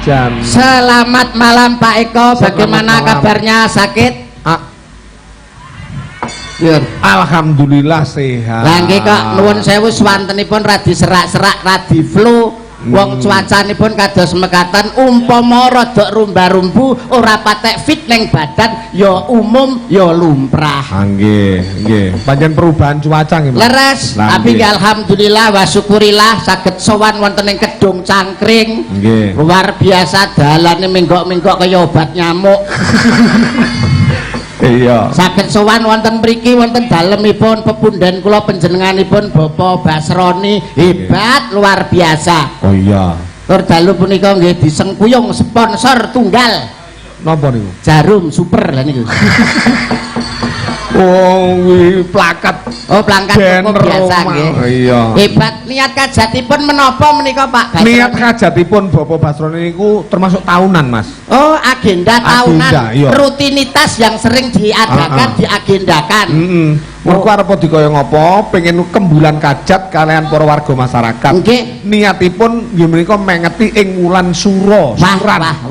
jam. Selamat malam Pak Eko, bagaimana kabarnya, sakit? Alhamdulillah sehat. Langge kok nuwun sewu swantenipun radi serak-serak, radi flu. Wong cuacanipun kados mekaten, umpama rada rumba-rumbu ora patek fit ning badan ya umum ya lumrah. Nggih, nggih. Pancen perubahan cuaca nggih. Leres, tapi alhamdulillah wa syukurillah saged sowan wonten ing Kedung Cangkring. Nggih. Luar biasa dalane menggok-menggok kaya obat nyamuk. Iya. Saged sowan wonten mriki wonten dalemipun pepundhen kula panjenenganipun Bapak Basroni hebat luar biasa. Oh iya. Tur dalu punika nggih disengkuyung sponsor tunggal. Napa niku? Jarum super lah niku. Oh, plakat. Oh, plakat cukup biasa nggih. Iya. Hebat. Niat kajatipun menapa menika Pak Basroni? Niat kajatipun Bapak Basroni niku termasuk tahunan, Mas. Oh, agenda tahunan. Iya. Rutinitas yang sering diadakan, diagendakan. Mergo arep dikaya ngapa pengen kembulan kajat kalian para warga masyarakat. Nggih. Niatipun nggih menika mengeti ing wulan Sura.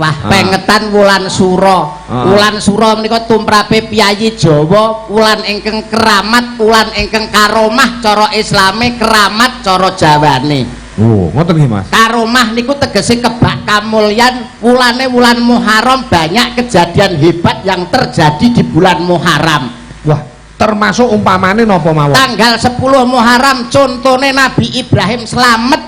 Wah, pengetan wulan Sura. Wulan Sura menika tumrape piyayi Jawa, wulan ingkang keramat, wulan ingkang karomah cara Islame, keramat cara Jawane. Oh, ngoten nggih Mas. Karomah niku tegese kebak kamulyan, wulane wulan Muharram, banyak kejadian hebat yang terjadi di bulan Muharram. Wah, termasuk umpamane napa mawon? Tanggal 10 Muharram contone Nabi Ibrahim selamat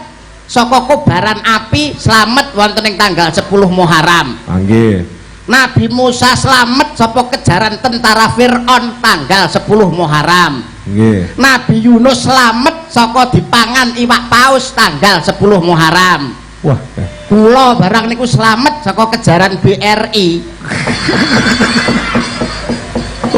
saka kobaran api, selamat wonten ing tanggal 10 Muharram. Nggih. Nabi Musa selamat saka kejaran tentara Fir'aun tanggal 10 Muharram. Nggih. Nabi Yunus selamat saka dipangan iwak paus tanggal 10 Muharram. Wah, kula barang niku selamat saka kejaran BRI.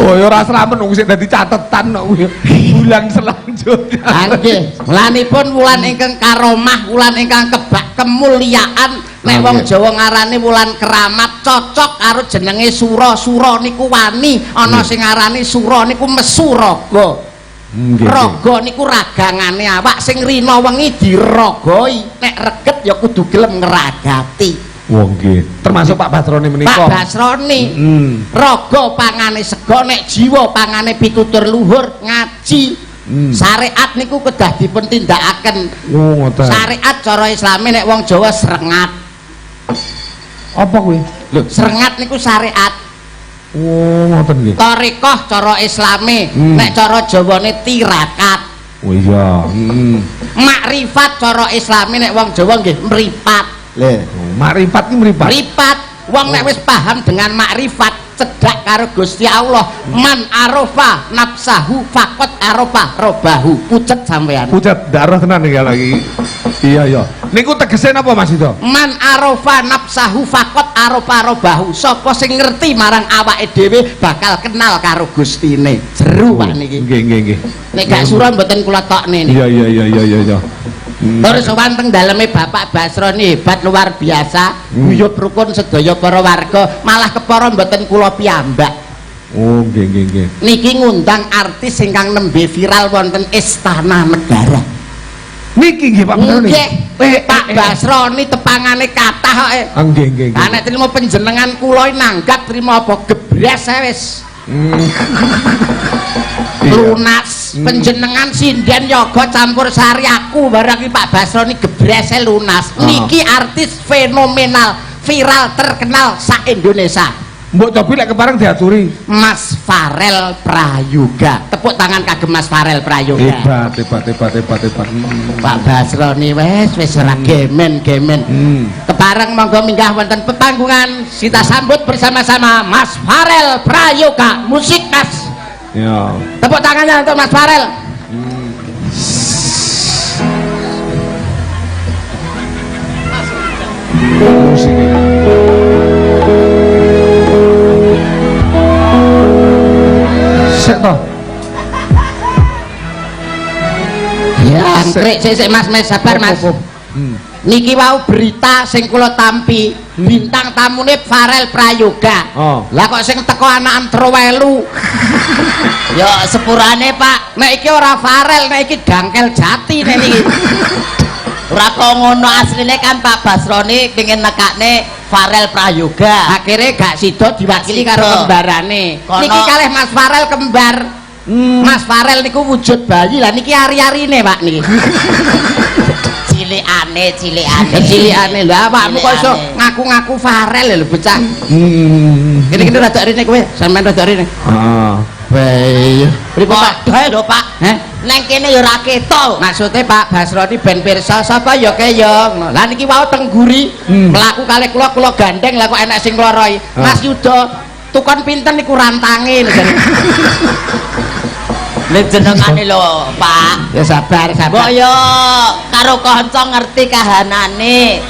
oh ya ora slamet wong sing dadi catetan kok bulan selanjutnya. Nggih, wulanipun wulan ingkang karomah, wulan ingkang kebak kemuliaan. Nek wong Jawa ngarani wulan keramat, cocok karo jenenge Sura. Sura niku wani, ana sing ngarani Sura niku mesu raga. Raga niku ragangane awak, sing rina wengi diragoi, nek reget ya kudu gelem ngeragati. Wong nggih. Termasuk Pak Basroni menika. Pak Basroni. Raga pangane sego, nek jiwa pangane pitutur luhur, ngaji. Syariat niku kedah dipun tindakaken. Oh, ngoten. Syariat cara Islame nek wong Jawa serengat. Apa kuwi? Lho, serengat niku syariat. Oh, ngoten nggih. Thariqah cara Islame, nek cara Jawane tirakat. Oh iya. Makrifat cara Islame nek wong Jawa nggih mripat. Lho, makrifat ki mripat. Mripat. Wong nek wis paham dengan makrifat, cedak karo Gusti Allah, man arofa nafsahu faqat arofa robahu. Pucet sampean. Pucet darah tenan iki lagi. Iya iya. Niku tegese napa Mas itu? Man arofa nafsahu faqat arofa robahu. Sapa sing ngerti marang awake dhewe bakal kenal karo Gustine. Jeru Pak niki. Nggih nggih nggih. Nek gak sura mboten kula tokne niki. Iya iya iya iya iya. Terus wonten daleme Bapak Basroni hebat luar biasa, guyub rukun sedaya para warga, malah kepara mboten kula piyambak. Oh, nggih nggih nggih. Niki ngundang artis ingkang nembe viral wonten Istana Negara. Niki nggih Pak Basroni. Nggih, Pak Basroni tepangane kathah kok. Nggih nggih nggih. Nek trimo panjenengan kula nanggap trimo apa gebres wis. Lunas panjenengan sinden yoga campur sari aku barang iki Pak Basroni gebrese lunas. Niki artis fenomenal, viral, terkenal sak Indonesia. Mbok cobi lek kepareng diaturi. Mas Farel Prayoga. Tepuk tangan kagem Mas Farel Prayoga. Hebat hebat hebat hebat hebat. Pak Basroni wis ora gemen-gemen. Kepareng monggo minggah wonten petanggungan kita sambut bersama-sama Mas Farel Prayoga. Musik Mas. Ya. Tepuk tangannya untuk Mas Farel. Musik. Sik to. Ya, angkrek sik Mas, sabar Mas. Niki wau berita sing kula tampi, bintang tamune Farel Prayoga. Lah kok sing teko anak Trowelu. Ya sepurane Pak, nek iki ora Farel, nek iki Dangkel Jati nek iki. Ora kok ngono asline kan Pak Basroni pengen nekakne Farel Prayoga. Akhirnya gak sida diwakili karo kembarane. Niki kalih Mas Farel kembar. Mas Farel niku wujud bayi lah niki ari-arine Pak niki. Cilikane lho awakmu kok iso ngaku-ngaku Farel lho bocah. Kene-kene rada rene kowe, sampean rada rene. Heeh. Bae. Pripun Pak? Bae lho Pak. Heh. Neng kene ya ora ketok. Maksude Pak Basroni ben pirsa sapa ya kaya. Lah niki wau teng guri mlaku kalih kula gandeng lah kok enek sing ngloroi. Mas Yuda tukon pinten niku rantange lho. Lek jenengane lho, Pak. Ya sabar. Mbok yo karo kanca ngerti kahanane.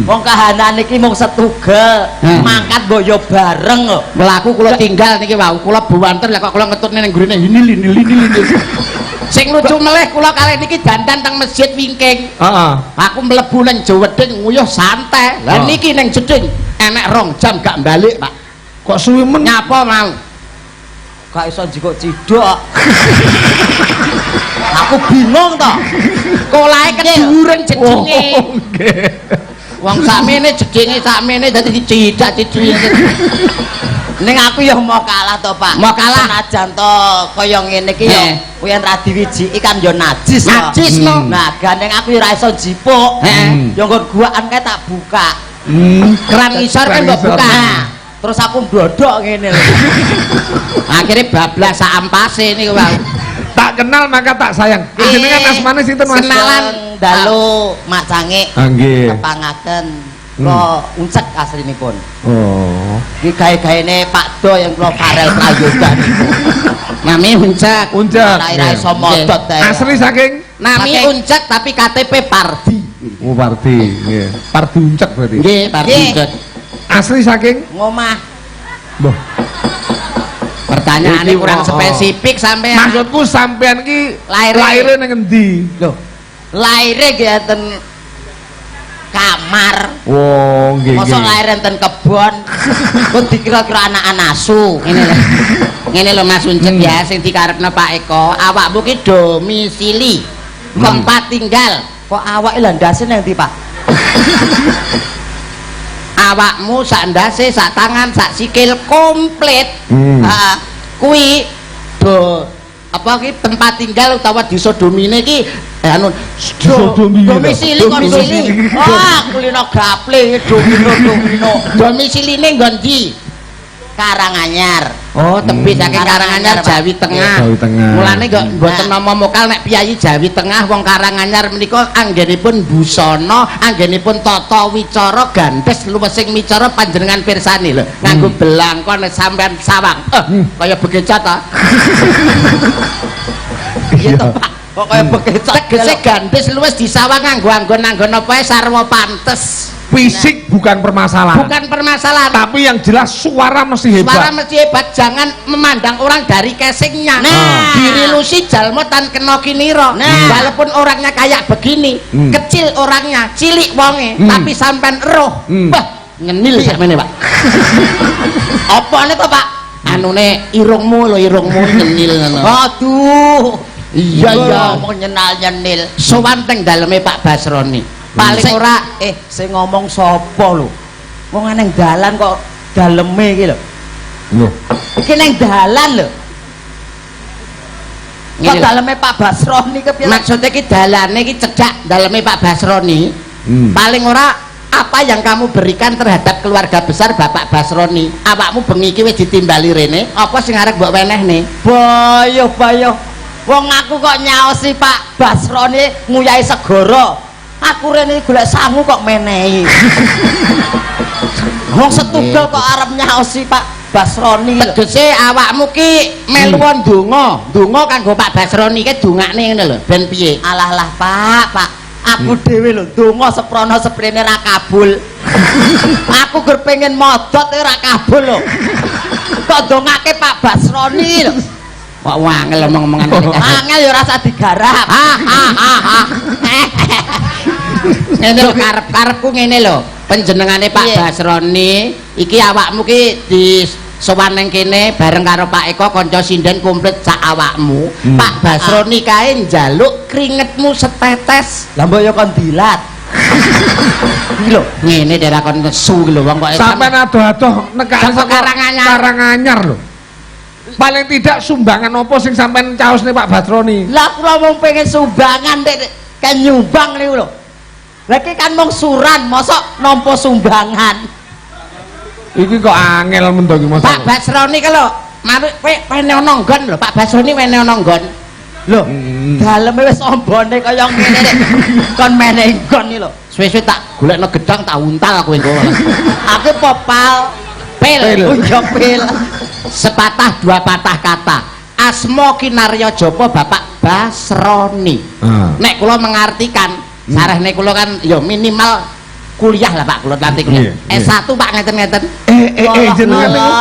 Wong kahanane iki mung setugel, mangkat mbok yo bareng kok. Mlaku kula tinggal niki wau, kula buwanten lah kok kula ngetutne ning gurine ini. Sing lucu meleh kula kalih niki dandan teng masjid wingking. Heeh. Aku mlebu ning Joweding nguyuh santai. Lah niki ning jeding enek 2 jam gak balik, Pak. Kok suwi men nyapa mau? Gak iso jikok cidok. Aku bingung to. Kolahe keduren jedinge. Nggih. Wong sakmene jedinge sakmene dadi dicidak-ciduk. Ning aku ya mau kalah to, Pak. Mau kalah senajan to kaya ngene iki ya yen ra diwijiki kan ya najis. Najis no. Nah, gandeng aku ya ora iso jipuk. Heeh. Ya nggon guaan kae tak buka. Keran ngisor kan mbok buka. Terus aku mbodok ngene lho. Akhirnya bablas sak ampase niku wae. Tak kenal maka tak sayang. Jenengan asmane sinten Mas? Kenalan dalu Mak Cangik. Nggih. Kepangaken kula uncek aslinipun. Oh. Iki gawe-gaene Pak Do yang kula Farel Prayoga niku. Nami uncek. Uncek. Ora iso modot ta. Asli saking nami uncek tapi KTP Pardi. Oh, Pardi. Nggih. Pardi uncek berarti. Nggih, Pardi uncek. Asli saking ngomah. Mbah. Pertanyaane kurang spesifik sampean. Maksudku sampean ki laire ning endi? Lho. Laire nggih enten kamar. Oh, nggih. Mosok lair enten kebon. Kok dikira-kira anak asu. Ngene lho. Ngene lho Mas Uncek ya sing dikarepno Pak Eko. Awakmu ki domisili tempat tinggal. Kok awake lha ndase nang ndi, Pak? Awakmu sak ndase, sak tangan, sak sikil komplit. Heeh. Kuwi do apa ki tempat tinggal utawa disodomine ki anu domisili. Wah, kulino gaple domino. Domisiline nggon ndi? Karanganyar. Oh, tepi saking Karanganyar Jawi Tengah. Jawi Tengah. Mulane kok mboten nama mokal nek piyayi Jawi Tengah wong Karanganyar menika anggenipun busana, anggenipun tata wicara gandes luwesing micara panjenengan pirsani lho. Nganggo belangkon sampean sawang. Kaya bekecot ta. Iya to, Pak. Kok kaya bekecot. Tegese gandes luwes disawang nganggo anggon-anggon apa sarwa pantes. Fisik bukan permasalahan. Bukan permasalahan. Tapi yang jelas suara mesti hebat. Suara mesti hebat. Jangan memandang orang dari casingnya. Nah, diri lusi jalmo tan kena kiniro. Walaupun orangnya kayak begini, kecil orangnya, cilik wonge, tapi sampean roh. Bah, ngenil sakmene, Pak. Apane to, Pak? Anune irungmu lho, irungmu ngenil ngono. Aduh. Iya, mau nyenal-nyenil. Sowan teng daleme Pak Basroni. Paling ora sing ngomong sapa lho. Wong nang dalan kok daleme iki lho. Lho. Iki nang dalan lho. Kok daleme Pak Basroni kepiye? Maksudnya iki dalane iki cedhak daleme Pak Basroni. Paling ora apa yang kamu berikan terhadap keluarga besar Bapak Basroni. Awakmu bengi iki wis ditimbali rene, apa sing arep mbok wenehne? Bayo. Wong aku kok nyaosi Pak Basroni nguyahi segara. Aku rene golek sangu kok menehi. Wong setunggal kok arep nyaosi Pak Basroni. Tegese awakmu ki melu ndonga kanggo Pak Basroni ki dongakne ngene lho, ben piye? Alah Pak. Aku dhewe lho ndonga seprono seprene ra kabul. Aku gur pengen modot ora kabul lho. Kok ndongake Pak Basroni lho. Kok wangel omong-omongan ngene. Angel ya ora usah digarap. Ngene lho karep-karepku ngene lho. Panjenengane Pak Basroni iki awakmu ki sowan ning kene bareng karo Pak Eko kanca sinden komplit sak awakmu. Pak Basroni kae njaluk keringetmu setetes. Lah mbok ya kon dilat. Iki lho, Ngene daerah kon nesu lho wong kok Sampeyan adoh-adoh nekake Saka Karanganyar. Karanganyar lho. Paling tidak sumbangan apa sing sampeyan caosne Pak Basroni? lah kula mung pengen sumbangan dek kan nyumbang niku lho. Lah iki kan mung suran, mosok nampa sumbangan. Iki kok angel men to iki Mas. Pak Basroni ka lho, mari kowe wene ana nggon lho, Pak Basroni wene ana nggon. Lho, daleme wis ombone kaya ngene nek kon meneh nggon iki lho. Suwe-suwe tak golekno gedang tak untal aku engko. Aku popal Pil. oh iya pil. Sepatah dua patah kata. Asma Kinarya Japa Bapak Basroni. Nek kula mengartikan, sarehne kula kan ya minimal kuliah lah Pak, kula nanti kuliah. Iya, S1 Pak ngeten-ngeten. Jenengan niku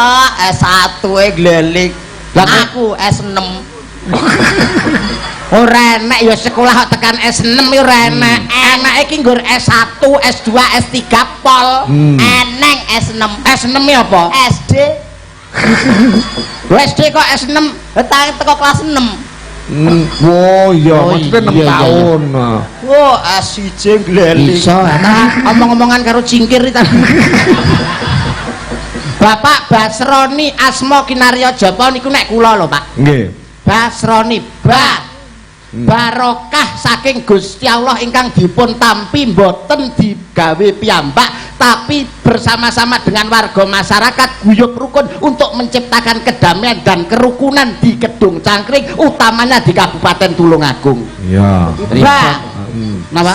S1 e glelik. Lah Aku S6. Ora enek ya sekolah kok tekan S6 ya ora enek. Enake iki nggur S1, S2, S3 pol. Eneng S6. S6 ya apa? SD. SD kok S6? Tang teko kelas 6. Oh iya, Oh, maksudnya 6 iya, iya. tahun. Wah, S1 glelik. Iso omong-omongan karo cingkir iki. Bapak Basroni Asma Kinarya Japa niku nek kula lho Pak. Nggih. Basroni barokah saking Gusti Allah ingkang dipun tampi mboten digawe piyambak tapi bersama-sama dengan warga masyarakat guyub rukun untuk menciptakan kedamaian dan kerukunan di Kedung Cangkring utamanya di Kabupaten Tulungagung. Iya. Napa?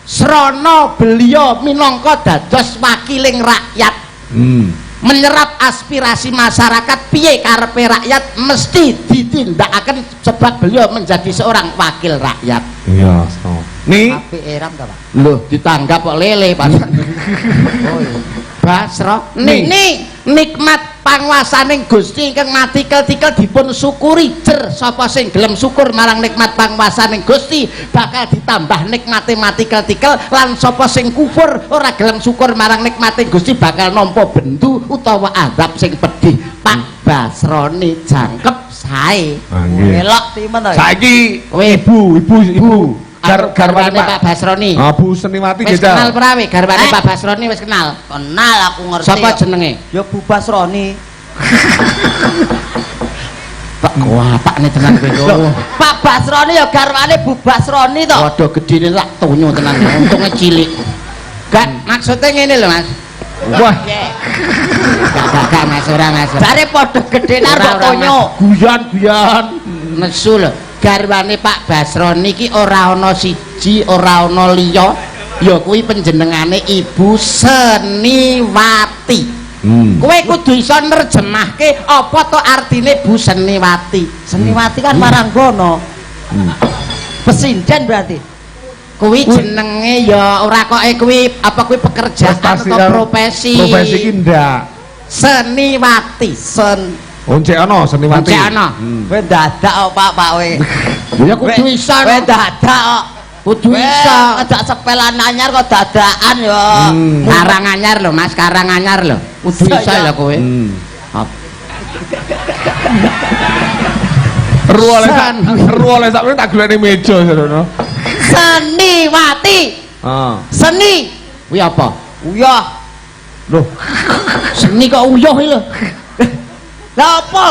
Srono beliau minangka dados wakiling rakyat. Menyerap aspirasi masyarakat piye karepe rakyat mesti ditindakaken sebab beliau menjadi seorang wakil rakyat. Iya, so. Nih, Api eram ta, Pak? Loh ditanggap kok lele Pak. Oh iya. Basro nih nikmat panguwasaning Gusti ingkang matikel-tikel dipun syukuri jer sapa sing gelem syukur marang nikmat panguwasaning Gusti bakal ditambah nikmate matikel-tikel lan sapa sing kufur ora gelem syukur marang nikmate Gusti bakal nampa bendu utawa azab sing pedih. Pak Basroni jangkep sae. nggih. Elok timen to. Saiki Kowe ibu garwane Pak Basroni. Bu Seniwati Wis kenal prawe garwane Pak Basroni wis kenal. Kenal aku ngerti. Sapa kok. jenenge? Ya Bu Basroni. Pak wapakne tenan kowe. Pak Basroni ya garwane Bu Basroni to. Waduh gedine lak tonyo tenan. Untunge cilik. Gak maksudnya ngene lho Mas. Wah, Gak Mas ora Mas. Bare padha gedene Ora, kok ora, tonyo. guyon. Nesu lho. Garwane Pak Basroni iki ora ana siji, ora ana liya. Ya kuwi panjenengane Ibu Seniwati. Kowe kudu iso nerjemahke apa to artine Bu Seniwati. Seniwati kan Maranggono. Pesinden berarti. Kuwi jenenge ya ora kok kuwi apa kuwi pekerjaan atau profesi. Profesi ki ndak. Seniwati. Oncek ana Seniwati. Oncek ana. Kowe dadak kok Pak we. Ya kudu iso. Kowe dadak kok. Kudu iso. Adak sepelan anyar kok dadakan ya. Karanganyar lho Mas, Karanganyar lho. Kudu iso lho kowe. Ruole sak tak golekne meja serono. Seniwati. Seni. Kuwi apa? Uyah. Loh, Seni kok uyuh iki lho. Lah apa?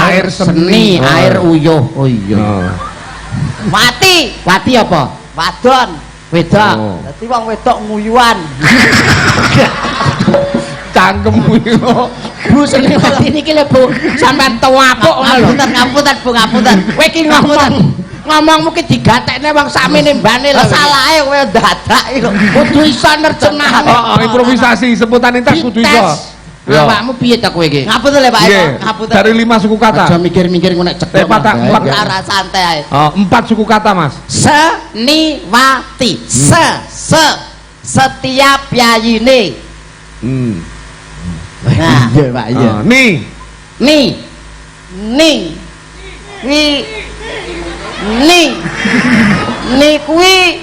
air seni. air uyuh. Oh iya. Wati. Wati apa? Wadon. Wedok. Dadi wong wedok nguyuhan. Cangkem kuwi kok. Bu Seniwati niki lho Bu, sampean tuwapuk lho. Ngapunten Bu, ngapunten. Kowe iki ngomongmu ki digatekne wong sakmene mbane lho. Salahe kowe dadak iki lho. Kudu iso nerjemahne. Improvisasi sebutan tas kudu iso. Awakmu piye ta kowe iki? Ngapunten lho Pak Eko, Nggih, ngapunten. dari 5 suku kata. Aja mikir-mikir ngono nek ceklok. Patah, empat. Cara santai ae. 4 suku kata, Mas. Seniwati. Setiap yayine. Nah, Iya, Pak, iya. Ni. Nih, ni kuwi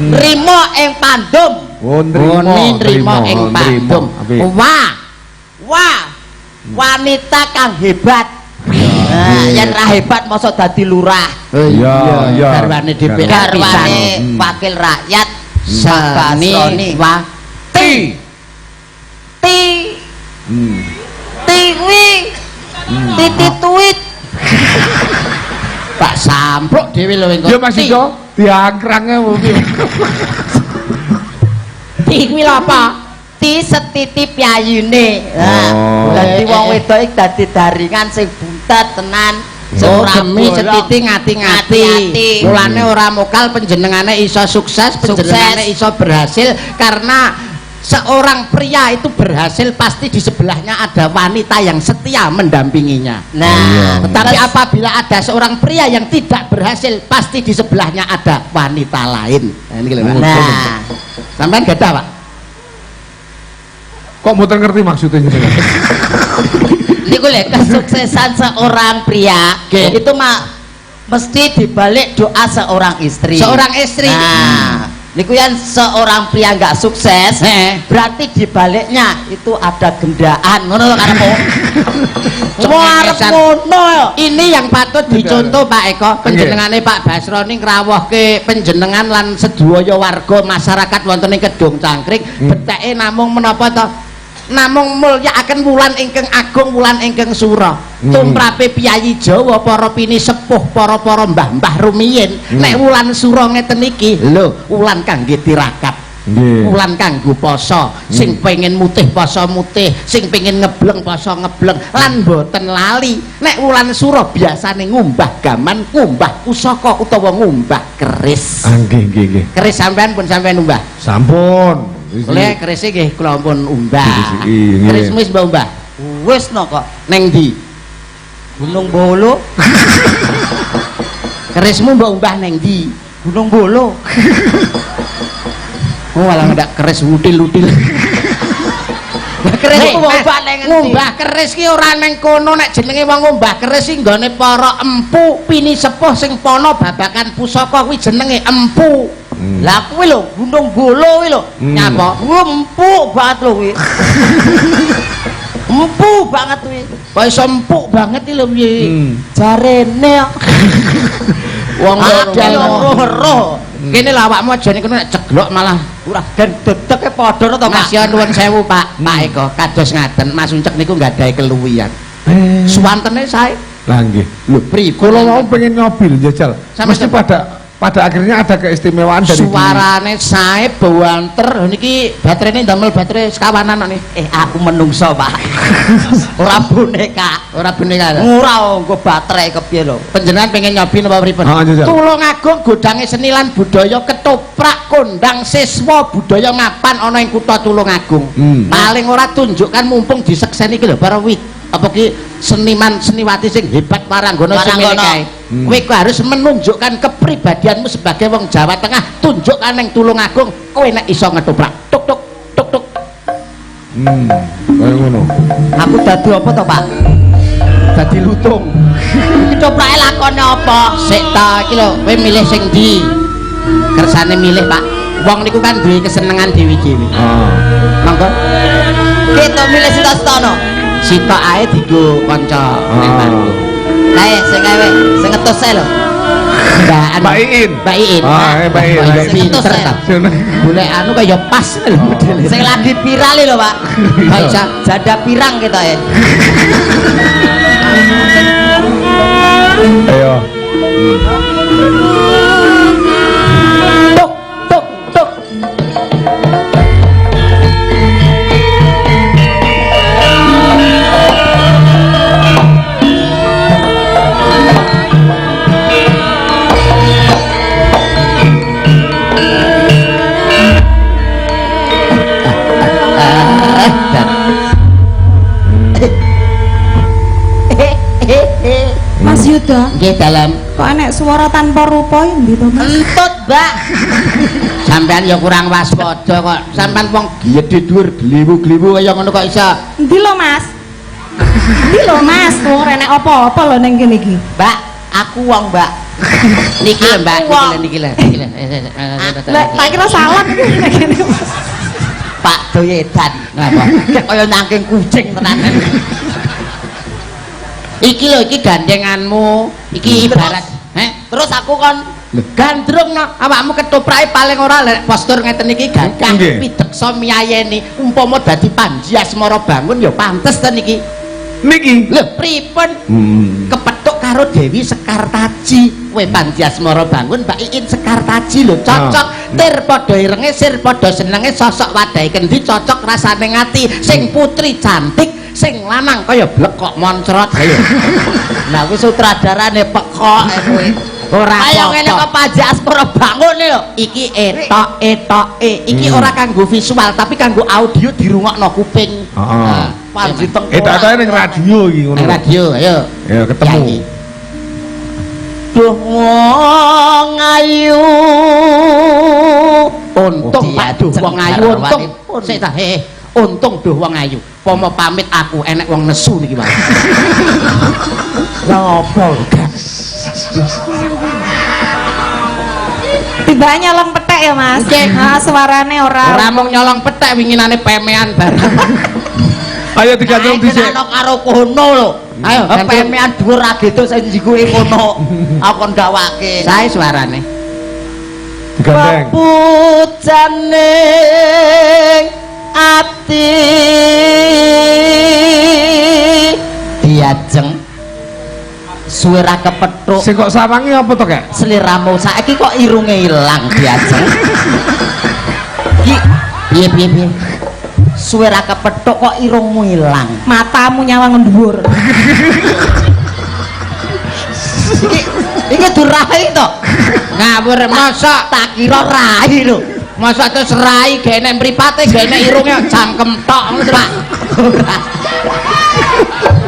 nrimo ing pandum. Oh, nrimo nrimo ing Pandum. Wah. Wah, wanita kang hebat. Nah, yang ra hebat mosok dadi lurah. Iya, iya. Garwane DPR Garwane wakil rakyat Sani wa ti kuwi titituit Pak sampruk dhewe lho engko. Ya Mas Yudo, diangkrange mungkin. ti kuwi lho apa? Ti setitip yayune. Oh. Dadi wong wedok iki dadi daringan sing buntet tenan. Demi setiti ngati-ngati. Mulane ora mokal panjenengane iso sukses, panjenengane iso berhasil karena seorang pria itu berhasil pasti di sebelahnya ada wanita yang setia mendampinginya. Nah, tetapi apabila ada seorang pria yang tidak berhasil pasti di sebelahnya ada wanita lain. Nah, ini lho, Pak. nah, Sampean gadah, Pak. Kok mboten ngerti maksudnya jenengan? niku lho kesuksesan seorang pria itu mah mesti dibalik doa seorang istri. Seorang istri. Nah, niku yang seorang pria nggak sukses, berarti dibaliknya itu ada gendaan. Ngono lho karepmu. Arep ngono yo. Ini yang patut dicontoh Pak Eko, panjenengane Pak Basro ning ngrawuhke panjenengan lan sedaya warga masyarakat wonten ing Kedung Cangkrik, beteke namung menapa to? Namung mulyakaken wulan ingkang agung, wulan ingkang sura. Tumrape piyayi Jawa, para pini sepuh, para mbah-mbah rumiyin, nek wulan sura ngeten iki, lho, wulan kangge tirakat. Wulan kanggo poso, sing pengen mutih poso mutih, sing pengen ngebleng poso ngebleng, lan boten lali. Nek wulan sura biasane ngumbah gaman, ngumbah pusaka utawa ngumbah keris. Nggih, nggih, nggih. Keris sampean pun sampean umbah. Sampun. Oleh keris nggih kula pun umbah. Nggih. Keris wis mbah umbah. Wis no kok. Neng ndi? Gunung Bolo. Kerismu mbah umbah neng ndi? Gunung Bolo. Oh, malah ndak keris wutil-wutil. Keris ku ngumbah neng endi? Ngumbah keris ki ora neng kono, nek jenenge wong ngumbah keris ki nggone para empu pini sepuh sing pono babakan pusaka kuwi jenenge empu. Lah kuwi lho Gunung Bolo kuwi lho. Nyapa? Empuk banget lho kuwi. Empuk banget kuwi. Kok iso empuk banget iki lho piye? Jarene Wong roh. Kene lho awakmu aja niku nek ceglok malah Ora dan dedeke padha to, Pak. Mas ya nuwun sewu Pak. Pak Eko kados ngaten Mas Uncek niku nggadahi keluwihan. Suwantene sae. Lah nggih. Lho, Pripun? kula mau pengen nyobil jajal. Sama Mesti siapa? pada akhirnya ada keistimewaan dari suarane sae bawanter niki baterainya ndamel baterai sekawanan nih. Aku menungso, Pak. Ora boneka. Ora boneka. Ora nggo baterai kepiye lho. Panjenengan pengen nyobi napa pripun? Tulung Agung godange seni lan budaya ketoprak kondang siswa budaya mapan ana ing kutha Tulung Agung. Paling ora tunjukkan mumpung disekseni iki lho para apa ki seniman seniwati sing hebat Waranggana semene kae. Kowe harus menunjukkan kepribadianmu sebagai wong Jawa Tengah, tunjukkan ning Tulung Agung kowe nek iso ngetoprak. Tuk tuk tuk tuk. Kaya ngono. Aku dadi apa to, Pak? Dadi lutung. Ketoprake lakone apa? Sik ta iki lho, kowe milih sing ndi? Kersane milih, Pak. Wong niku kan duwe kesenengan dewi-dewi. Monggo. Kita milih sita-sitana. Sitok ae dienggo kanca ning Bandung. Kae sing gawe sing ngetus ae lho. Mbak Iin. Mbak Iin. Mbak Iin. Pinter ta. Golek anu kaya pas lho modele. Sing lagi viral lho, Pak. Baca janda pirang kita ya. Ayo. tuk tuk tuk. Mas Yuda, Nggih dalam kok enek suara tanpa rupa endi to, Mas? Entut, Mbak. sampean ya kurang waspada kok. Sampean wong gedhe dhuwur gliwu-gliwu kaya ngono kok iso. Endi lho, Mas? Endi lho, Mas? Ora enek apa-apa lho ning kene iki. Mbak, aku wong, Mbak. Niki lho, Mbak, niki lho. Lah, tak kira salah iki nek kene, Mas. Pak Doyedan. Ngapa? Kayak kaya nangking kucing tenanan. Iki lho iki gandenganmu. Iki ibarat Terus aku kon gandrung no, awakmu ketoprake paling ora lek postur ngeten iki gagah Nggih. pideksa miyayeni umpama dadi Panji Asmara Bangun ya pantes ten iki. Niki. Lho pripun kepethuk karo Dewi Sekartaji kowe Panji Asmara Bangun Mbak Iin Sekartaji lho cocok tir padha irenge sir padha senenge sosok wadahe kendi cocok rasane ngati sing putri cantik sing lanang kaya blekok moncrot ayo. Lah kuwi sutradarane pekok kowe. Ora Ayo ngene apa-apa. kok Panji Asmara Bangun lho. Iki etok-etoke iki ora kanggo visual tapi kanggo audio dirungokno kuping. Heeh. Panji Eta ning radio iki ngono. Nang radio ayo. Ya ketemu. Nyanyi. Duh wong ayu Untung Oh, Pak Duh wong ayu untung. garwanipun. Sik ta untung Duh wong ayu. Pomo pamit aku enek wong nesu niki wae. Ya apa Tiba nyolong petek ya mas. Oke. Nah, suarane Ora ora. mung nyolong petek winginane pemean barang. Ayo digandrung dhisik. ana karo kono lho. Ayo ganti. Pemean dhuwur ra gitu sing jikuke kono. Aku ndawake. Sae suarane. Digandeng. Pujaning ati diajeng suwe ra kepethuk Sing kok sawangi apa to, Kak? sliramu saiki kok irunge ilang diajeng iki piye suwe ra kepethuk kok irungmu ilang Matamu nyawang dhuwur. iki durai to Ngawur mosok tak kira rai lho mosok terus rai gene mripate gene irunge cangkem tok ngono Pak.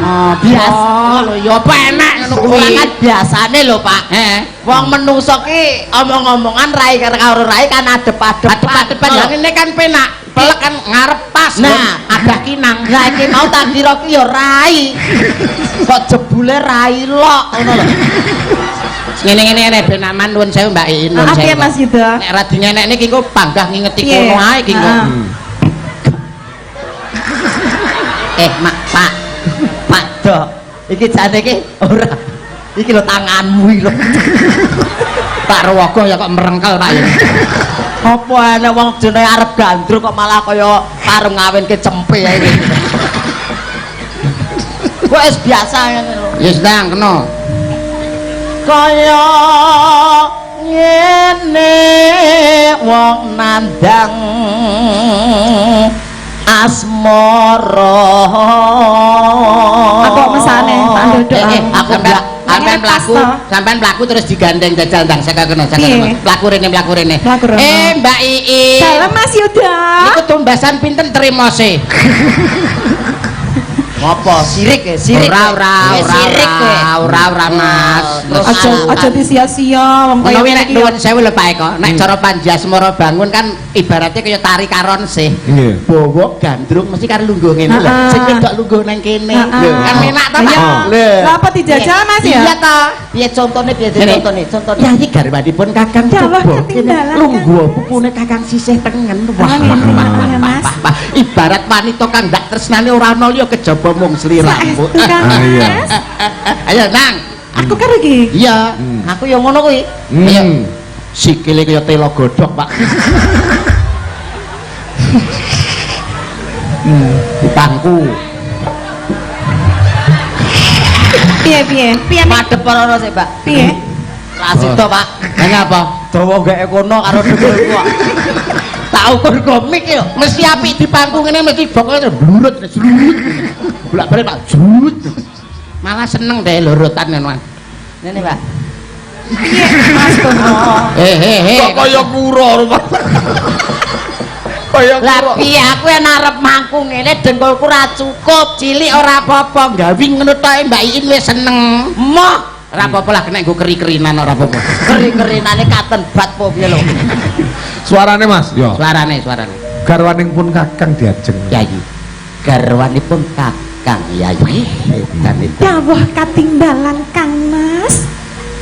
Oh, biasa lho ya penak ngono kuwi. ora kan biasane lho Pak wong menungso ki omong-omongan rai karo rai kan Adep-adepan yang ini kan penak. Pelek kan ngarep pas. Nah, ada kinang. Lah iki mau tak kira ki ya rai. Kok jebule rai lok ngono lho. Ngene-ngene ben aman nuwun sewu Mbak Iin. nuwun Maaf ya sewu. Mas Yuda. Nek ra dingenek niki engko panggah ngingeti Piye? kono ae ki engko. Heeh. Pak Dok. Iki jane iki ora. Iki lho tanganmu iki lho. Pak Rewogo ya kok merengkel Pak ya. Apa ana wong jenenge arep gandrung kok malah kaya karung ngawinke cempe ae iki. Kok wis biasa ngene lho. Ya sedang kena. Kaya ngene wong nandang asmara Apa mesane tak ndodok. Aku mbak sampean mlaku, sampean mlaku terus digandeng jajal ndang saka kena saka Piye? kena. Mlaku rene. Mlaku rene. Mbak Iin. Salam Mas Yuda. Niku tumbasan pinten trimose? Apa sirik ya sirik Ora Mas. Aja disia-sia wong kaya Menawi nek iki. nuwun sewu lho Pak Eko, nek cara Panji Asmara Bangun kan ibaratnya kaya tari karon sih. Nggih. Bawa gandrung mesti karo lungguh ngene lho. Heeh. Sing wedok lungguh nang kene. Heeh. Lho, kan enak ta Pak? Iya. Lho. Lah apa dijajal Mas ya? Iya ta. piye contone Ngene. contone Ya iki garwanipun Kakang Dawah Coba. ketinggalan, Lungguh pupune Kakang sisih tengen. Ah, ngene, ya, Mas. wah. Ibarat wanita kang ndak tresnane ora ana liya kejaba mung sliramu. Saestu kan Ah, iya. Mas. Ayo nang. Aku karo iki. Iya. aku ya ngono kuwi Ayo. Sikile kaya tela godhog, Pak. Di pangku. Piye nek madhep ora sik Pak piye? rasito Pak Nanya apa? dawa gak kono karo dhewe kok tak ukur komik yo Mesti apik di pangku ngene mesti bokone blurut, jrut. Bolak-balik Pak, jrut. Malah seneng deh lurutan ngono. ngene Pak Piye Mas Tono? Kok kaya kura rumah. Kaya lah kura. piye aku yang arep mangku ngene dengkulku ra cukup Cilik ora apa-apa, gawi ngono tok Mbak Iin wis seneng. moh Ora apa-apa lah kena nggo keri-kerinan ora apa-apa. keri-kerinane katen bat po piye lho Suarane Mas, yo. Suarane. Garwaning pun Kakang diajeng. Yayi. garwanipun Kakang Yayi dan itu Dawuh katimbalan Kang Mas.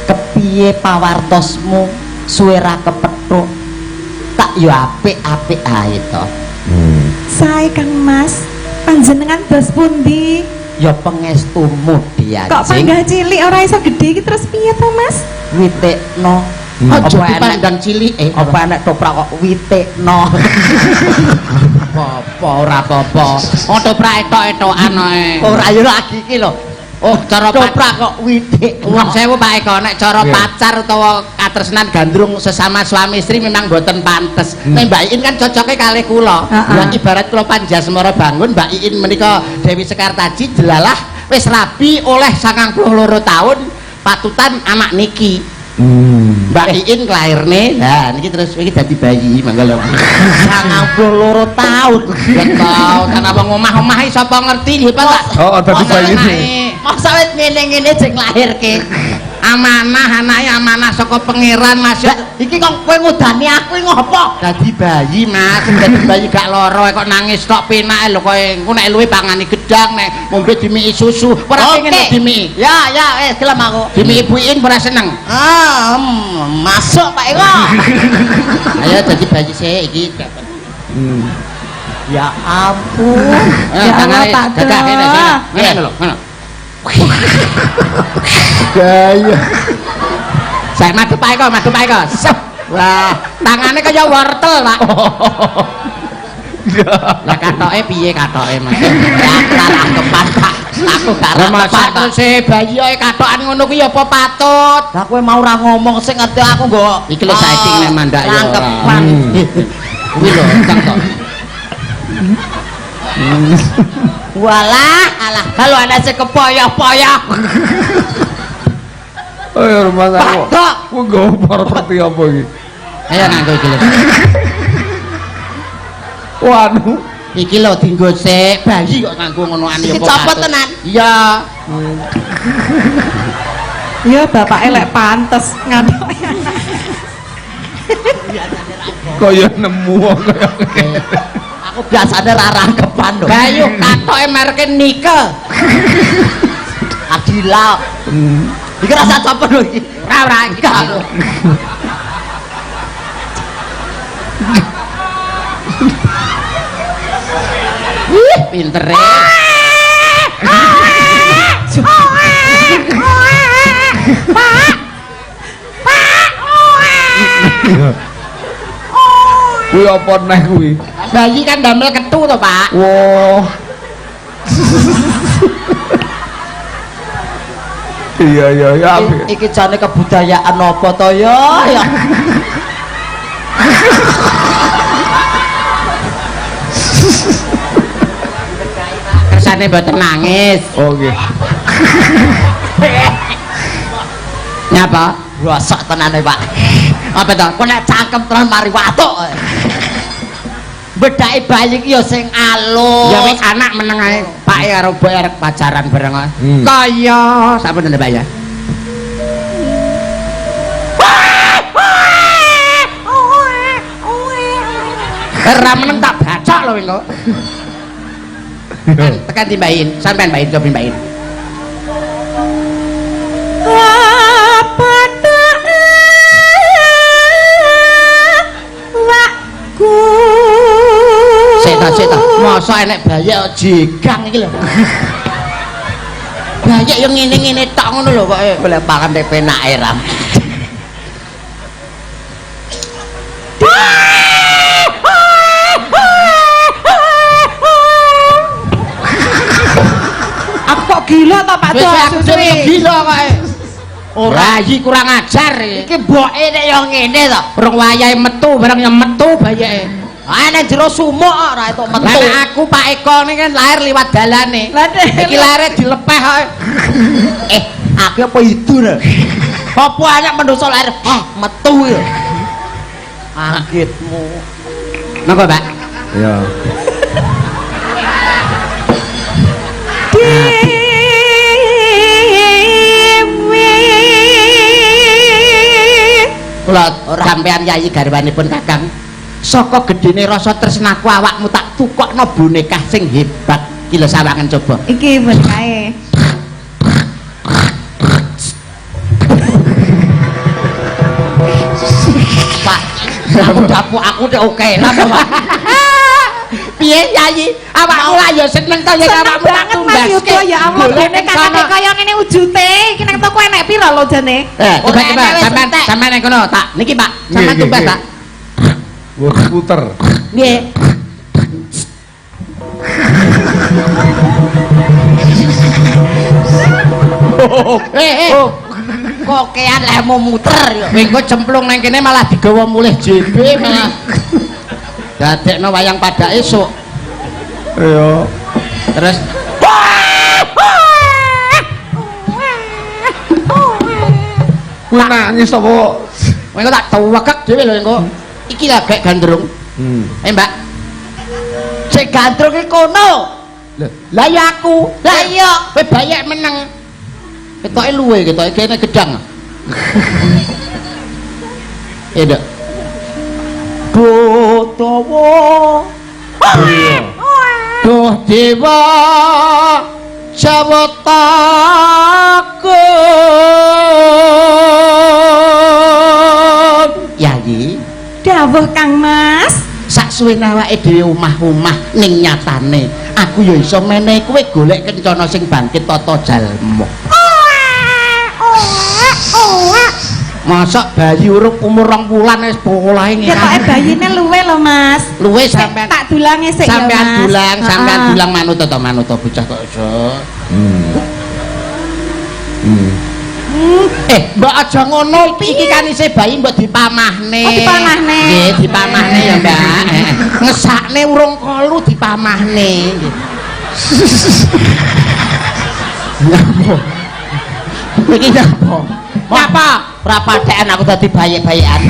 kepiye pawartosmu suwe ra kepethuk tak yo apik-apik ae to Sae Kang Mas, panjenengan dos pundi? Ya pengestumu dia. Kok panggah cilik ora iso gede iki terus piye to Mas? Witekno. Aja Apa enek dipandang cilik apa enek toprak kok witekno. apa ora apa-apa. Toprak etok-etokan ae. Ora yo lagi iki lho. Oh, cara Toprak kok witekno. Wong sewu Pak Eko nek cara Nggih. pacar utawa katresnan gandrung sesama suami istri memang boten pantes. Nek Mbak Iin kan cocoke kalih kula. Heeh. Ya ibarat kula Panjasmara bangun Mbak Iin menika Dewi Sekartaji delalah wis rabi oleh 92 tahun patutan anak niki. Mbak Iin kelairne. Lah niki terus iki dadi bayi mangga lho. 92 tahun. Betul, kan abang omah-omah sapa ngerti nggih Pak tak? Oh, dadi bayi sih. Masa wis ngene-ngene sing lahirke. Amanah anake amanah saka pangeran Mas. Iki kok kowe ngudani aku ngopo? Dadi bayi Mas, dadi bayi gak lara kok nangis tok penake lho kowe engko nek luwe pangani gedang nek ngombe dimiki susu ora pengen lho dimiki. Ya, wis gelem aku. Dimiki Ibu Iin ora seneng. Masuk Pak Eko. Ayo dadi bayi sik iki. Ya ampun. Ya Allah, tak gagah kene ada. sini. Ngene lho, ngono. Gaya. Saya madhep Pak Eko. Sep. Wah, tangane kaya wortel, Pak. Lah katoke piye katoke Mas? Ya ora kepan Pak. Aku gak Lah kepan. masa terus bayi kaya katokan ngono kuwi apa patut? Lah kowe mau ora ngomong sing ngerti aku nggo. Iki lho saiki nek mandak ya. Rangkepan. Kuwi lho, Kang to. Walah, alah kalau ana sing kepoyoh-poyoh. Oh, rumah aku. Padok. Ku gopar seperti apa iki? Ayo nganggo iki lho. Waduh. Iki lho dienggo sik, bayi kok nganggo ngonoan ya Iki copot tenan. Iya. Ya bapak elek pantes ngadok. Kaya nemu wong kaya ngene. Aku biasanya ra rangkepan lho. Bayu katoke merke Nike. Adila. Iki rasa copot lho iki. Ora iki. Wih, pinter e. Kuwi apa neh kuwi? Bayi kan damel ketu to, Pak. Wah. Iya, apik. Iki jane kebudayaan apa to ya? Ya. Kersane mboten nangis. Oh nggih. Nyapa? Rusak tenane, Pak. Apa to? Kok nek cangkem tenan mari watuk. Bedake bayi iki ya sing alus. Ya wis anak meneng ae. Pak karo Mbok arek pacaran bareng ae. Kaya sampun ndek Pak ya. Ora meneng tak bacok lho engko. Tekan timbain, sampean Mbak In, coba Mbak In. Seta, masa enek bayek jigang iki lho. Bayek yang ngene-ngene tok ngono lho kok Golek pangan nek penake ram. Aku kok gila to Pak wis Dok? aku dhewe gila kok. Ora iki kurang ajar iki. Iki mboke nek ya ngene to. Urung wayahe metu barang yang metu bayeke. Ah nek jero sumuk ora entuk metu. Lah aku Pak Eko ini kan lahir liwat dalane. Lah Dek. Iki lahir dilepeh kok. Aku apa itu lho. Apa anak menungso lahir metu ya. Anggitmu. Napa, Pak? Ya. Kula sampean yayi garwanipun Kakang. Saka gedene rasa tresnaku awakmu tak tukokno boneka sing hebat. Iki lho sawangen coba. Iki benae. Pak, aku dapuk aku udah oke lah Pak. Piye Yayi? Awakmu lah ya seneng to yen Seneng awakmu tak banget Mas Yuda tumbaske. ya Allah Golek dene ning kakake sono. kaya ngene wujute. Iki nang toko enek pira lho jane? Coba sampean ning kono tak. Niki Pak, sampean Nggih, tumbas nggih. Pak. Wah, puter. Nggih. Kokean lemu muter yo. Engko cemplung nang kene malah digawa mulih JB malah. Dadekno wayang pada esuk. Iya. Terus Kuwi nangis apa? engko tak tuwekek dhewe lho engko. Iki lah gek gandrung. Mbak. Sik gandrung iki kono. Lah ya aku. Lah iya, kowe bayek meneng. Ketoke luwe, ketoke kene gedang. Ndak. Gotowo. Duh dewa Jawataku. Yayi. Dawuh Kang Mas. Sak suwene awake dhewe omah-omah ning nyatane aku ya iso menehi kowe golek kencana sing bangkit tata jalma. Masak bayi urip umur 2 wulan wis polahe ngene. Ketoke bayine luwe lho Mas. Luwe Sik, sampean tak dulange sik ya Mas. sampean dulang manut to bocah kok iso. Mbak aja ngono iki kan isih bayi mbok dipamahne. Oh, dipamahne. Nggih, dipamahne ya, Mbak. Ngesakne urung kolu dipamahne. Iki napa? Ngapa? Ora pathekan aku dadi bayek-bayekan.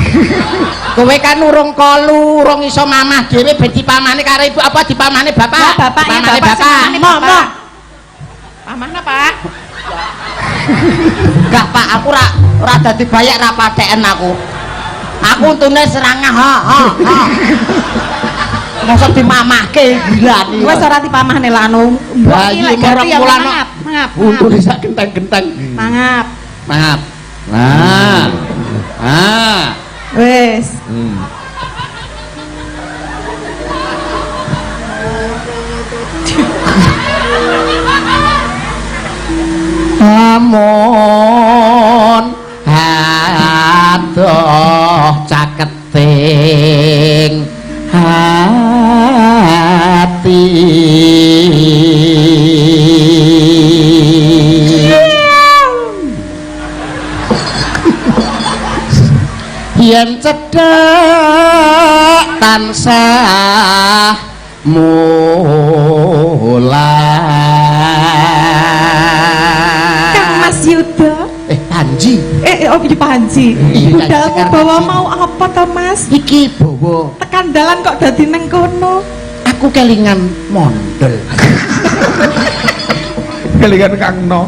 Kowe kan urung kolu, urung iso mamah dhewe ben dipamahne karo ibu apa dipamahne bapak? Lah bapaknya Dipamahne bapak senengane bapak. Pamahne, Pak. Enggak Pak, aku ora dadi bayek ra patheken aku. Aku untune serangah ha. Mosok dimamahke gilani. Wes ora dipamahne lah anu. Bayi marang mulane. Mangap. Untune sak genteng-genteng. Mangap. Maaf. Wes. Amun adoh caketing hati yen cedhak tansah mulai. Kang Mas Yuda. Panji. Oh iki Panji. Iya, Budalmu Sekar bawa Panji. mau apa to Mas? Iki bawa Tekan dalan kok dadi nang kono. aku kelingan mondel. Kelingan Kang No.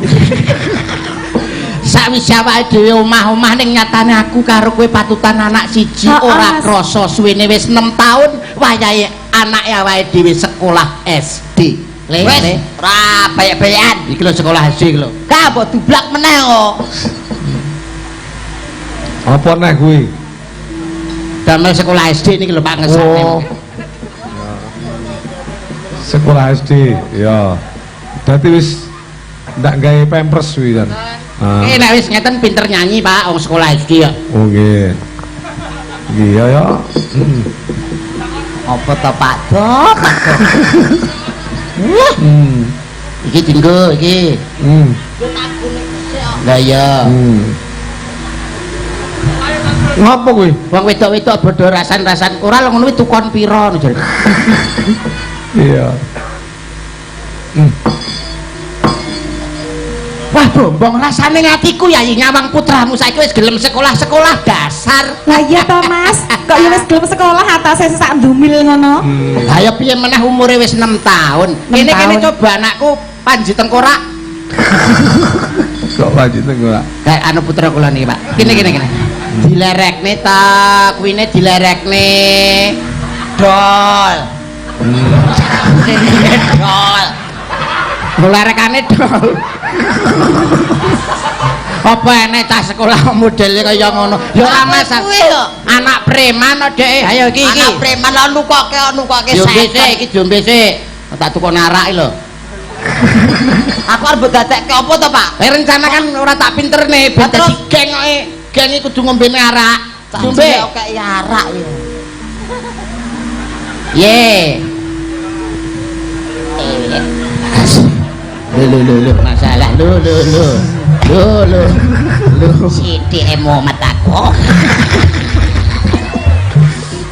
Sawise awake dhewe omah-omah ning nyatane aku karo kowe patutan anak siji ora Mas. krasa suwene wis 6 taun wayahe anake awake dhewe sekolah SD. Wes ora bayek-bayekan iki lho sekolah SD iki lho. Ka mbok dublak meneh kok. Apa neh kuwi? Damel sekolah SD niki lho Pak ngesane. Oh. Sekolah SD, ya. Dadi wis ndak gawe pampers kuwi kan. Nek wis ngeten pinter nyanyi Pak wong sekolah SD ya. Oh nggih. Nggih ya. Apa to Pak Do? Iki dinggo iki. Lah ya. Ngapa kuwi? Wong wedok-wedok bodho rasan-rasan ora lho ngono kuwi tukon pira jare. Iya. Wah bombong rasane ngatiku ya nyawang putramu saiki wis gelem sekolah-sekolah dasar. Lah iya to Mas, kok ya wis gelem sekolah atase sak ndumil ngono. Lah ya piye meneh umure wis 6 tahun. Kene coba anakku Panji Tengkorak. Kok lanjut ora? Kayak anu putra kula niki Pak. Kene. Dilerekne ta, kuwine dilerekne. Dol. Dol. Dilerekane dol. Apa enek cah sekolah modele kaya ngono? Ya ora mas. Anak preman Dek. Ayo iki. Anak preman lho nukoke Jombe sik iki jombe sik. Tak tukone arak lho. Aku arep dadekke apa to, Pak? Rencana kan ora tak pinterne ben dadi geng kok. Geng iki kudu ngombene arak. Jombe Oke arak ya. Ye. Lu masalah lu. Sithik emo mataku.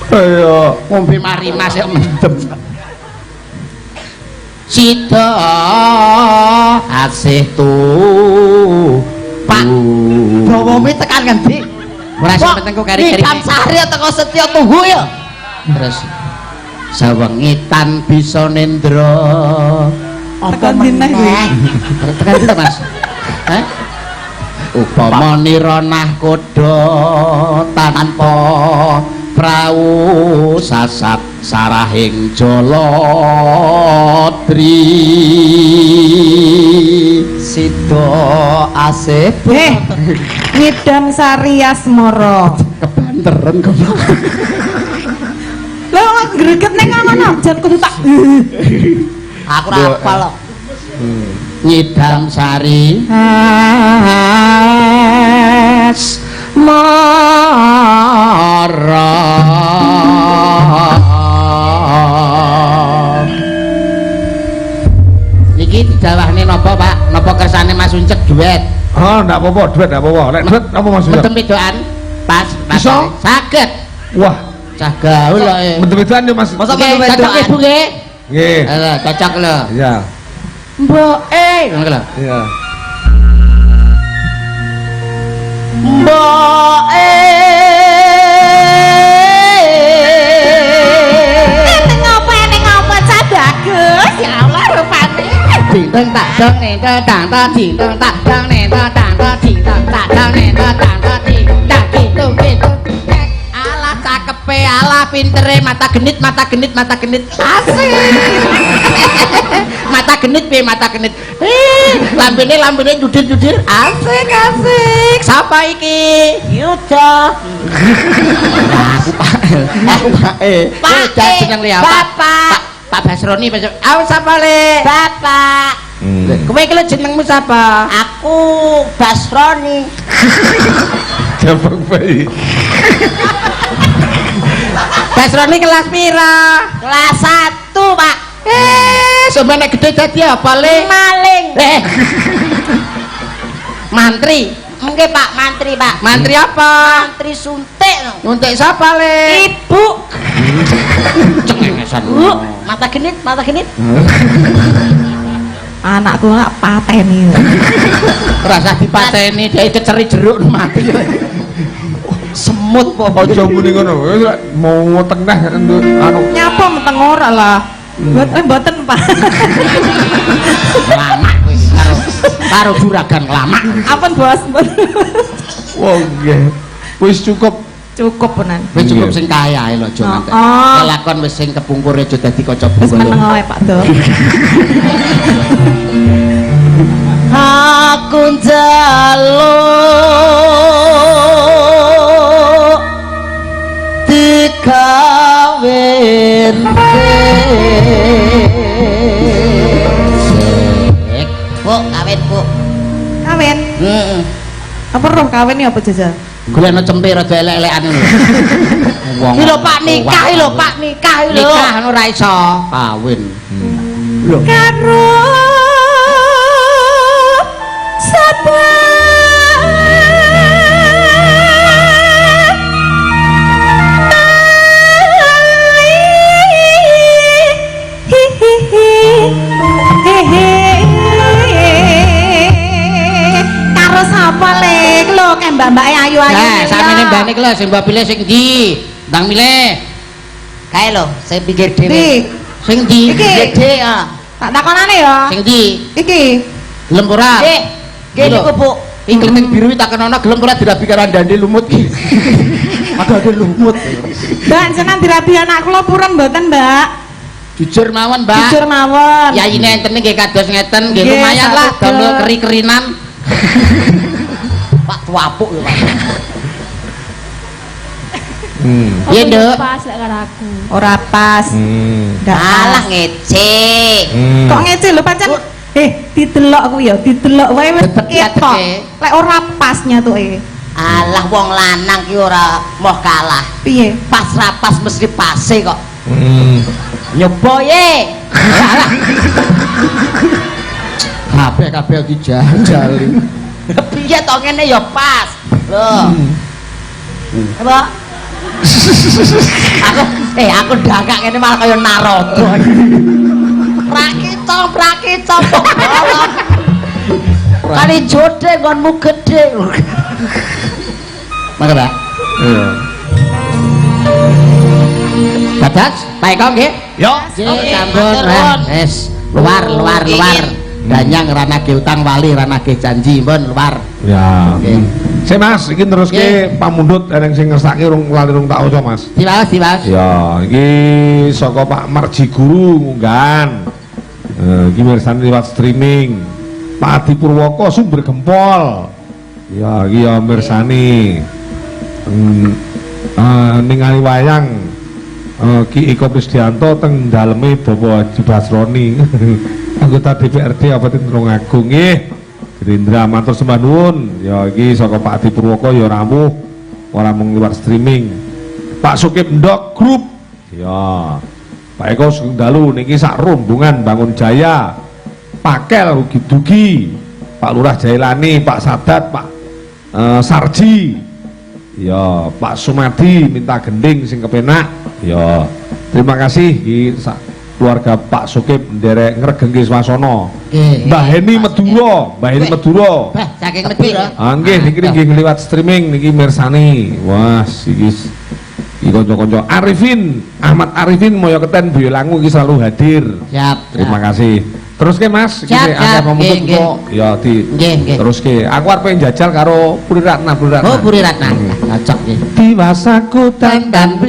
Ayo, ngombe mari mas yo mendem. Sida asih tu Pak bawome tekan ngendi? Ora sing penting kok kari-kari. Hitam Sari teko Setya Tuhu ya. Terus sawengitan bisa nendra. Apa meneh kuwi? Tekan pira Mas? Hah? Upama niranah kodha tanpa prau sasat sarahing Jaladri Sida asih Ngidam Sari Asmara. kebanteran goblok. Lho greget ning ngono jan kudu tak. aku ora apal kok. Nyidam Sari Asmara. Niki dijawahne napa Pak? Napa kersane Mas Uncek duet? oh ndak apa-apa, duit ndak apa-apa. Lek duit apa maksudnya? Mentem wedokan pas Bisa? saged. Wah, Cah gaul kok. betul-betulan ya Mas. Masa Nggih, metu cocok Ibu nggih. Nggih. Cocok lho. Iya. Mboke ngono lho. Iya. Mboke Ning apa Cah Bagus? Ya Allah rupane. ding dang tak dang ning dang ta ding dang tak dang ning dang ta ding dang tak dang ning dang ta ding dang gitu. Alah cakepe, alah pintere, mata genit asik. Mata genit. Lambene judir asik. Sapa iki? Yuda. Aku Pak. Pak jeneng liya. Bapak. Pak Basroni besok. Awas sapa le? Bapak. Kowe iki lho jenengmu sapa? Aku Basroni. Jabang bayi. Basroni kelas pira? Kelas 1, Pak. Sampe nek gede dadi apa le? Maling. Mantri. Nggih, Pak, mantri, Pak. Mantri apa? Mantri suntik. Nyuntik sapa le? Ibu. Cengengesan. Mata genit. Anakku gak pateni. Rasa dipateni dhek keceri jeruk mati. Semut po. Aja muni ngono. Wis mau tengah anu Nyapa meteng ora lah. Mboten Pak. Lama kowe karo juragan lama. Ampun Bos. wong nggih. Wis cukup. Cukup punan. Wis cukup sing kaya ae lho aja ngantek. Kelakon wis sing kepungkur aja dadi kaca Wis bungkul. meneng ae Pak Do. Aku njaluk dikawinke. Bu, kawin, Bu. Kawin. Heeh. Apa roh kawin ya apa jajal? Golekno cempe rada elek-elekan ngono. Wong. Iki lho Pak nikah lho, Pak nikah lho. Nikah anu ora iso kawin. Lho. Karo sapa karo sapa lek lho kayak mbak-mbake ayu-ayu. Nah, sampeyan mbak niku lho sing mbok pilih sing ndi? Ndang milih. Kae lho, saya pikir dhewe. Iki, Sing ndi? Iki. Gede ah. tak takonane ya. Sing ndi? Iki. Gelem ora? Nggih. Nggih niku, Bu. Iki kliting biru tak kena gelem ora dirabi karo ndande lumut ki. Ada lumut. Mbak, jenengan dirabi anak kula purun mboten, Mbak? Jujur mawon, Mbak. Jujur mawon. Yayine enten nggih kados ngeten, nggih Nggih, lumayan lah saged. damel keri-kerinan. Pak tuapuk ya Pak. Iya, Nduk. Pas lek karo aku. Ora pas. Ndak Alah pas. ngece. Kok ngece lho pancen didelok aku ya, didelok wae wis Detek-detek. ketok. Lek ora pas nyatuke. Alah wong lanang ki ora moh kalah. Piye? Pas rapas mesti pase kok. Nyoba ye. Kabeh dijajali. Piye to ngene ya pas. Loh. Apa? aku dagak ngene malah kaya Naruto. Prakicom bolong. Kali jode nggonmu gede. Mangga, Pak. Iya. Dadas, Pak Eko nggih. Yo. Sampun, wis luar. Danyang ranage utang wali ranage janji pun luar. Ya. Oke. Sik Mas, iki teruske pamundhut eneng sing ngersake rung lali rung tak waca Mas. Diwas. Ya, iki saka Pak Marji Guru ngunggahan. Iki mirsani lewat streaming. Pak Adi Purwoko sumber gempol. Ya, iki ya mirsani. Ningali wayang Ki Iko Prisdianto teng daleme Bapak Haji Basroni. Anggota DPRD Kabupaten Tulungagung nggih. Gerindra matur sembah nuwun. Ya iki saka Pak Adi Purwoko ya ramuh ora mung liwat streaming. Pak Sukip Ndok Group. Ya. Pak Eko Sugeng Dalu niki sak rombongan Bangun Jaya. Pakel ugi-dugi. Pak Lurah Jailani, Pak Sadat, Pak Sarji. Ya, Pak Sumadi minta gending sing kepenak. Ya. Terima kasih iki keluarga Pak Sukip nderek ngregengke swasana. Mbah Heni Medura, Bah, saking Medura. Nggih niki nggih liwat streaming niki mirsani. Wah, iki kanca-kanca Arifin, Ahmad Arifin Moyo Keten Boyolangu iki selalu hadir. Siap. Terima kasih. Terus ke Mas, iki Siap, akeh pamungkut nggih, kok. Ya di. Nggih. Terus ke aku arep pengen jajal karo Puri Ratna. Oh, Puri Ratna. Cocok nggih. Diwasaku Dan